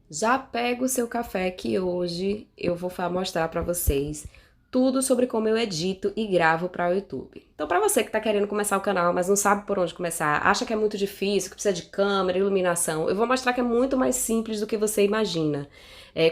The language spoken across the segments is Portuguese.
Já pega o seu café que hoje eu vou mostrar para vocês tudo sobre como eu edito e gravo para o YouTube. Então, para você que está querendo começar o canal, mas não sabe por onde começar, acha que é muito difícil, que precisa de câmera, iluminação, eu vou mostrar que é muito mais simples do que você imagina.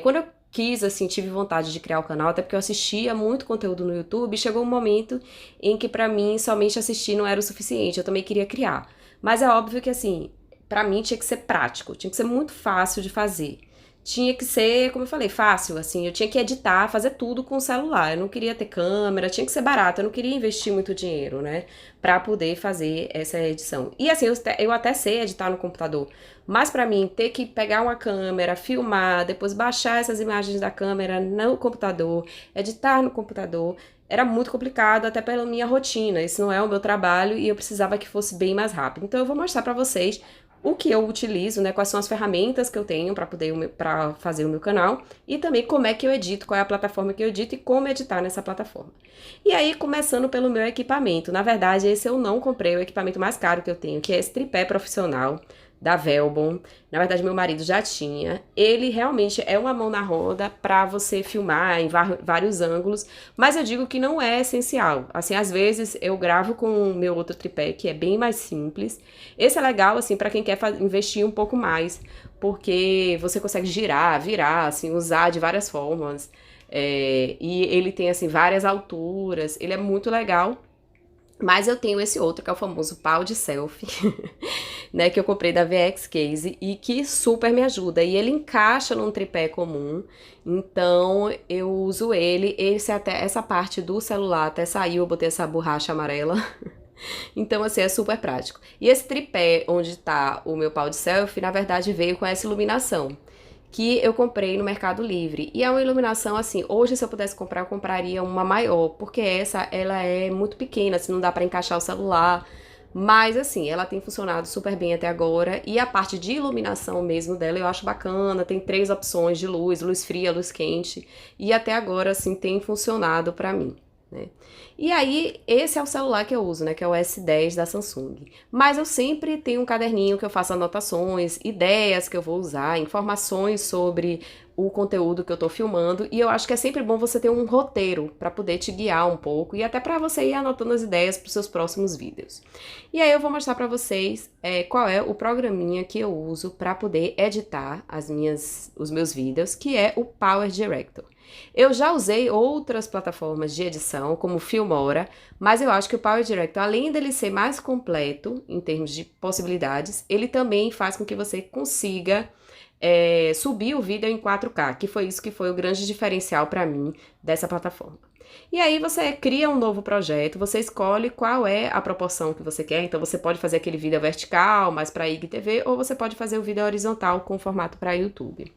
Quando eu quis, assim, tive vontade de criar o canal, até porque eu assistia muito conteúdo no YouTube, chegou um momento em que para mim somente assistir não era o suficiente, eu também queria criar. Mas é óbvio que assim, pra mim tinha que ser prático, tinha que ser muito fácil de fazer. Tinha que ser, como eu falei, fácil, assim, eu tinha que editar, fazer tudo com o celular. Eu não queria ter câmera, tinha que ser barato, eu não queria investir muito dinheiro, né, pra poder fazer essa edição. E assim, eu até sei editar no computador, mas pra mim ter que pegar uma câmera, filmar, depois baixar essas imagens da câmera no computador, editar no computador, era muito complicado até pela minha rotina. Esse não é o meu trabalho e eu precisava que fosse bem mais rápido. Então eu vou mostrar pra vocês o que eu utilizo, né, quais são as ferramentas que eu tenho para poder para fazer o meu canal e também como é que eu edito, qual é a plataforma que eu edito e como editar nessa plataforma. E aí, começando pelo meu equipamento. Na verdade, esse eu não comprei, o equipamento mais caro que eu tenho, que é esse tripé profissional da Velbon. Na verdade, meu marido já tinha. Ele realmente é uma mão na roda para você filmar em vários ângulos, mas eu digo que não é essencial. Assim, às vezes eu gravo com o meu outro tripé, que é bem mais simples. Esse é legal, assim, para quem quer investir um pouco mais, porque você consegue girar, virar, assim, usar de várias formas. E ele tem, assim, várias alturas. Ele é muito legal. Mas eu tenho esse outro, que é o famoso pau de selfie, né, que eu comprei da VX Case e que super me ajuda. E ele encaixa num tripé comum, então eu uso ele. Essa parte do celular até saiu, eu botei essa borracha amarela. Então, assim, é super prático. E esse tripé onde tá o meu pau de selfie, na verdade, veio com essa iluminação que eu comprei no Mercado Livre. E é uma iluminação assim, hoje se eu pudesse comprar, eu compraria uma maior, porque essa, ela é muito pequena, assim, não dá pra encaixar o celular. Mas assim, ela tem funcionado super bem até agora. E a parte de iluminação mesmo dela eu acho bacana. Tem 3 opções de luz, luz fria, luz quente. E até agora, assim, tem funcionado pra mim, né? E aí, esse é o celular que eu uso, né, que é o S10 da Samsung. Mas eu sempre tenho um caderninho que eu faço anotações, ideias que eu vou usar, informações sobre o conteúdo que eu tô filmando, e eu acho que é sempre bom você ter um roteiro para poder te guiar um pouco e até para você ir anotando as ideias para os seus próximos vídeos. E aí eu vou mostrar para vocês qual é o programinha que eu uso para poder editar os meus vídeos, que é o Power Director. Eu já usei outras plataformas de edição, como o Filmora, mas eu acho que o Power Director, além dele ser mais completo em termos de possibilidades, ele também faz com que você consiga subir o vídeo em 4K, que foi isso que foi o grande diferencial para mim dessa plataforma. E aí você cria um novo projeto, você escolhe qual é a proporção que você quer, então você pode fazer aquele vídeo vertical, mais para IGTV, ou você pode fazer o vídeo horizontal com formato para YouTube.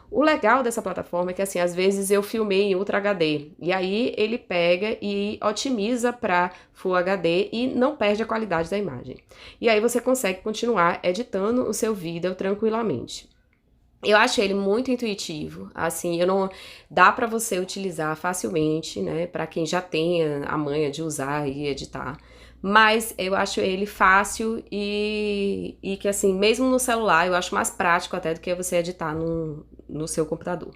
O legal dessa plataforma é que, assim, às vezes eu filmei em Ultra HD, e aí ele pega e otimiza para Full HD e não perde a qualidade da imagem. E aí você consegue continuar editando o seu vídeo tranquilamente. Eu acho ele muito intuitivo, assim, eu não dá para você utilizar facilmente, né, para quem já tenha a manha de usar e editar. Mas eu acho ele fácil e que, assim, mesmo no celular, eu acho mais prático até do que você editar no seu computador.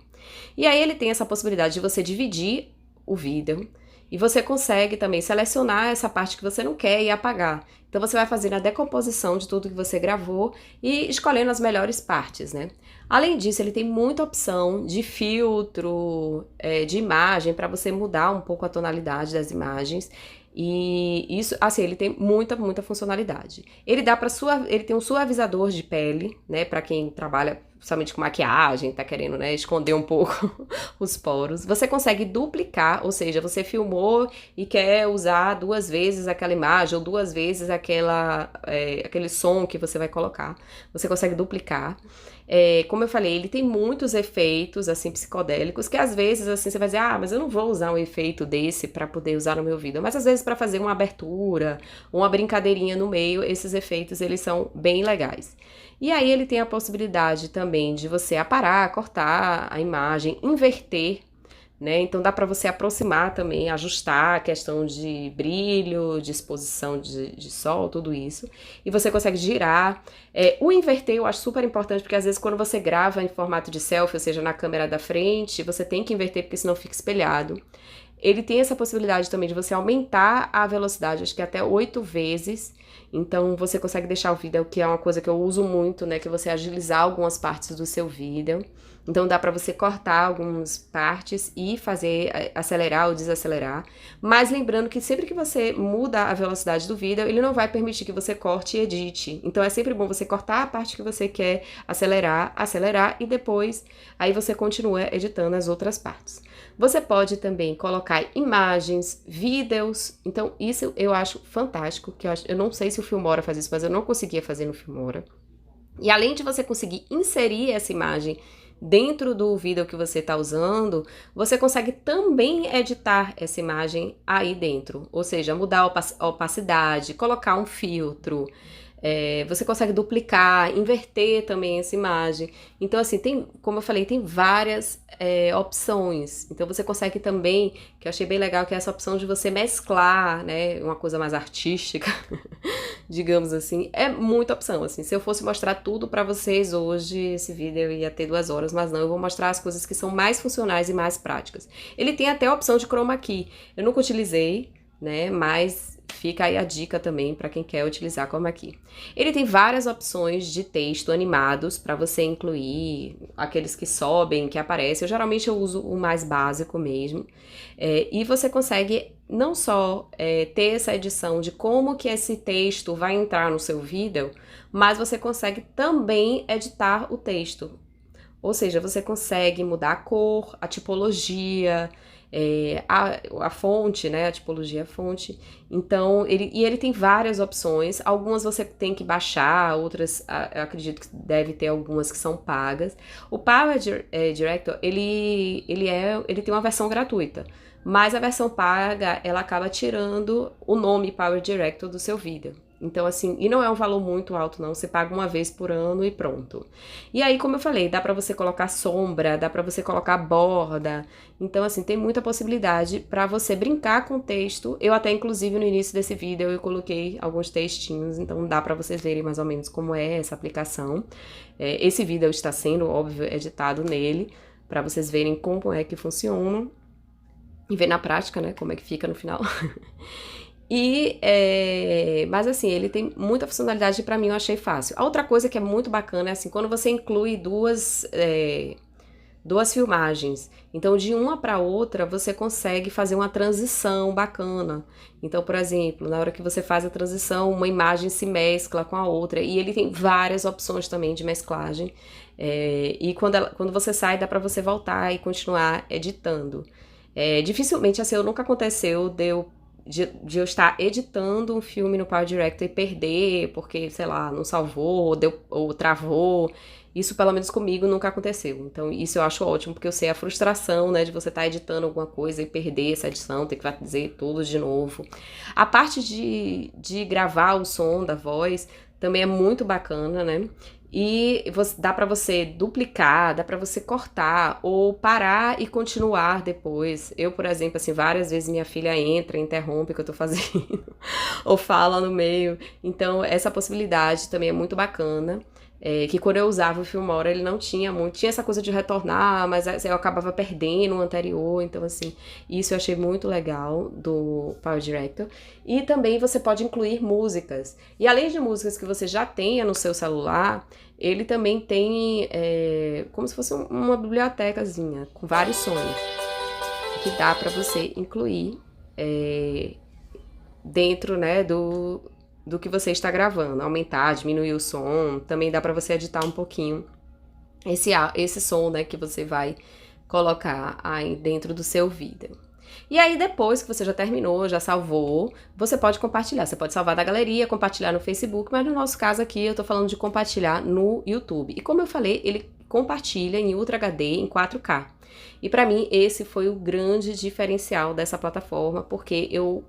E aí ele tem essa possibilidade de você dividir o vídeo e você consegue também selecionar essa parte que você não quer e apagar. Então você vai fazendo a decomposição de tudo que você gravou e escolhendo as melhores partes, né? Além disso, ele tem muita opção de filtro, de imagem, para você mudar um pouco a tonalidade das imagens. E isso, assim, ele tem muita funcionalidade. Ele tem um suavizador de pele, né, para quem trabalha somente com maquiagem, tá querendo, né, esconder um pouco os poros. Você consegue duplicar, ou seja, você filmou e quer usar 2 vezes aquela imagem ou 2 vezes aquele som que você vai colocar. Você consegue duplicar. Como eu falei, ele tem muitos efeitos, assim, psicodélicos, que às vezes, assim, você vai dizer, ah, mas eu não vou usar um efeito desse pra poder usar no meu vídeo. Mas às vezes pra fazer uma abertura, uma brincadeirinha no meio, esses efeitos, eles são bem legais. E aí ele tem a possibilidade também de você aparar, cortar a imagem, inverter, né? Então dá para você aproximar também, ajustar a questão de brilho, de exposição de sol, tudo isso. E você consegue girar. O inverter eu acho super importante, porque às vezes quando você grava em formato de selfie, ou seja, na câmera da frente, você tem que inverter, porque senão fica espelhado. Ele tem essa possibilidade também de você aumentar a velocidade, acho que até 8 vezes. Então você consegue deixar o vídeo, que é uma coisa que eu uso muito, né? Que é você agilizar algumas partes do seu vídeo. Então dá pra você cortar algumas partes e fazer acelerar ou desacelerar. Mas lembrando que sempre que você muda a velocidade do vídeo, ele não vai permitir que você corte e edite. Então é sempre bom você cortar a parte que você quer acelerar e depois aí você continua editando as outras partes. Você pode também colocar imagens, vídeos, então isso eu acho fantástico, que eu não sei se o Filmora faz isso, mas eu não conseguia fazer no Filmora. E além de você conseguir inserir essa imagem dentro do vídeo que você está usando, você consegue também editar essa imagem aí dentro, ou seja, mudar a opacidade, colocar um filtro. Você consegue duplicar, inverter também essa imagem. Então, assim, como eu falei, tem várias opções. Então, você consegue também, que eu achei bem legal, que é essa opção de você mesclar, né, uma coisa mais artística, digamos assim. É muita opção, assim. Se eu fosse mostrar tudo pra vocês hoje, esse vídeo ia ter 2 horas, mas não, eu vou mostrar as coisas que são mais funcionais e mais práticas. Ele tem até a opção de chroma key. Eu nunca utilizei, né, mas fica aí a dica também para quem quer utilizar chroma key. Ele tem várias opções de texto animados para você incluir, aqueles que sobem, que aparecem. Eu uso o mais básico mesmo. E você consegue não só ter essa edição de como que esse texto vai entrar no seu vídeo, mas você consegue também editar o texto. Ou seja, você consegue mudar a cor, a tipologia, a fonte, né? A tipologia fonte. Então, ele tem várias opções. Algumas você tem que baixar, outras eu acredito que deve ter algumas que são pagas. O Power Director, ele tem uma versão gratuita. Mas a versão paga, ela acaba tirando o nome Power Director do seu vídeo. Então, assim, e não é um valor muito alto, não. Você paga uma vez por ano e pronto. E aí, como eu falei, dá pra você colocar sombra, dá pra você colocar borda. Então, assim, tem muita possibilidade pra você brincar com o texto. Eu até, inclusive, no início desse vídeo, eu coloquei alguns textinhos. Então, dá pra vocês verem mais ou menos como é essa aplicação. Esse vídeo está sendo, óbvio, editado nele, pra vocês verem como é que funciona. E ver na prática, né, como é que fica no final. Mas assim, ele tem muita funcionalidade e pra mim eu achei fácil. A outra coisa que é muito bacana é assim, quando você inclui duas filmagens. Então, de uma para outra, você consegue fazer uma transição bacana. Então, por exemplo, na hora que você faz a transição, uma imagem se mescla com a outra. E ele tem várias opções também de mesclagem. E quando você sai, dá para você voltar e continuar editando. Dificilmente, assim, nunca aconteceu de eu estar editando um filme no Power Director e perder, porque, sei lá, não salvou, ou travou. Isso, pelo menos comigo, nunca aconteceu. Então, isso eu acho ótimo, porque eu sei a frustração, né, de você estar editando alguma coisa e perder essa edição, ter que fazer tudo de novo. A parte de gravar o som da voz também é muito bacana, né? E dá pra você duplicar, dá pra você cortar ou parar e continuar depois. Eu, por exemplo, assim, várias vezes minha filha entra, interrompe o que eu tô fazendo ou fala no meio. Então, essa possibilidade também é muito bacana. Que quando eu usava o Filmora, ele não tinha muito. Tinha essa coisa de retornar, mas eu acabava perdendo o anterior. Então, assim, isso eu achei muito legal do Power Director. E também você pode incluir músicas. E além de músicas que você já tenha no seu celular, ele também tem como se fosse uma bibliotecazinha com vários sons que dá para você incluir dentro, né, do que você está gravando, aumentar, diminuir o som, também dá para você editar um pouquinho esse som, né, que você vai colocar aí dentro do seu vídeo. E aí depois que você já terminou, já salvou, você pode compartilhar. Você pode salvar da galeria, compartilhar no Facebook, mas no nosso caso aqui eu tô falando de compartilhar no YouTube. E como eu falei, ele compartilha em Ultra HD em 4K. E pra mim esse foi o grande diferencial dessa plataforma, porque eu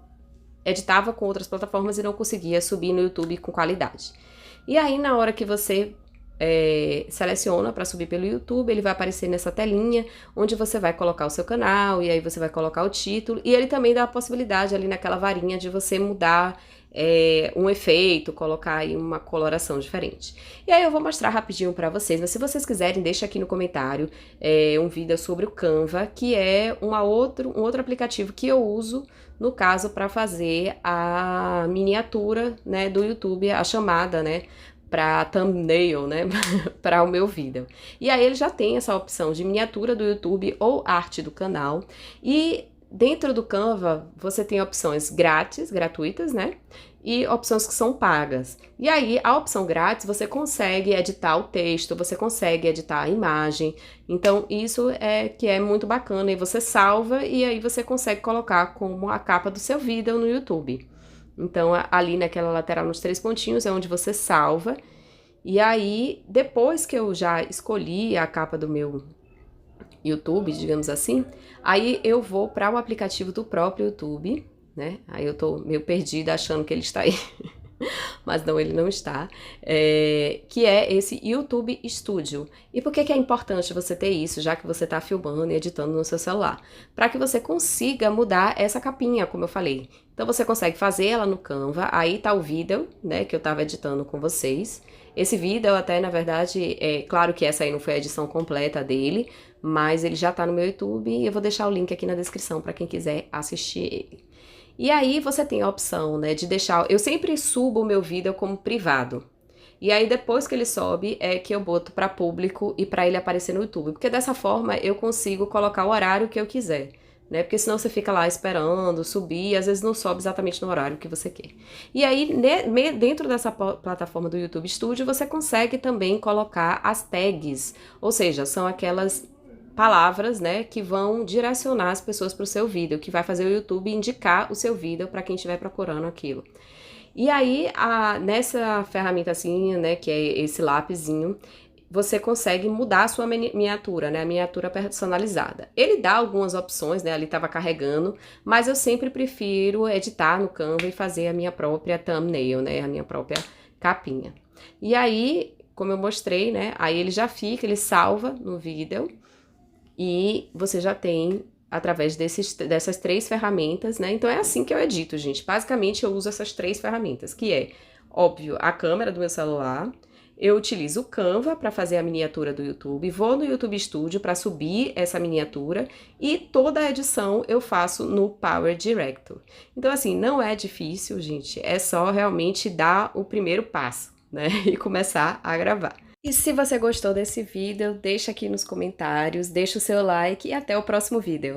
editava com outras plataformas e não conseguia subir no YouTube com qualidade. E aí, na hora que você seleciona para subir pelo YouTube, ele vai aparecer nessa telinha, onde você vai colocar o seu canal, e aí você vai colocar o título, e ele também dá a possibilidade ali naquela varinha de você mudar um efeito, colocar aí uma coloração diferente. E aí eu vou mostrar rapidinho para vocês, mas se vocês quiserem, deixa aqui no comentário um vídeo sobre o Canva, que é um outro aplicativo que eu uso, no caso, para fazer a miniatura, né, do YouTube, a chamada, né, para thumbnail, né, para o meu vídeo. E aí ele já tem essa opção de miniatura do YouTube ou arte do canal. E dentro do Canva você tem opções gratuitas, né, e opções que são pagas. E aí a opção grátis você consegue editar o texto, você consegue editar a imagem. Então isso é que é muito bacana, e você salva e aí você consegue colocar como a capa do seu vídeo no YouTube. Então, ali naquela lateral, nos 3 pontinhos, é onde você salva. E aí, depois que eu já escolhi a capa do meu YouTube, digamos assim, aí eu vou para o aplicativo do próprio YouTube, né? Aí eu tô meio perdida achando que ele está aí. Mas não, ele não está, que é esse YouTube Studio. E por que é importante você ter isso, já que você está filmando e editando no seu celular? Para que você consiga mudar essa capinha, como eu falei. Então você consegue fazer ela no Canva, aí tá o vídeo, né, que eu estava editando com vocês. Esse vídeo até, na verdade, claro que essa aí não foi a edição completa dele, mas ele já tá no meu YouTube e eu vou deixar o link aqui na descrição para quem quiser assistir ele. E aí você tem a opção, né, de deixar... Eu sempre subo o meu vídeo como privado. E aí depois que ele sobe é que eu boto para público e para ele aparecer no YouTube. Porque dessa forma eu consigo colocar o horário que eu quiser, né? Porque senão você fica lá esperando subir e às vezes não sobe exatamente no horário que você quer. E aí dentro dessa plataforma do YouTube Studio você consegue também colocar as tags. Ou seja, são aquelas palavras, né, que vão direcionar as pessoas para o seu vídeo, que vai fazer o YouTube indicar o seu vídeo para quem estiver procurando aquilo. E aí, nessa ferramenta assim, né, que é esse lápisinho, você consegue mudar a sua miniatura, né, a miniatura personalizada. Ele dá algumas opções, né, ali estava carregando, mas eu sempre prefiro editar no Canva e fazer a minha própria thumbnail, né, a minha própria capinha. E aí, como eu mostrei, né, aí ele já fica, ele salva no vídeo, e você já tem através dessas 3 ferramentas, né? Então é assim que eu edito, gente. Basicamente eu uso essas 3 ferramentas, que é, óbvio, a câmera do meu celular, eu utilizo o Canva para fazer a miniatura do YouTube, vou no YouTube Studio para subir essa miniatura e toda a edição eu faço no Power Director. Então assim, não é difícil, gente, é só realmente dar o primeiro passo, né? E começar a gravar. E se você gostou desse vídeo, deixa aqui nos comentários, deixa o seu like e até o próximo vídeo.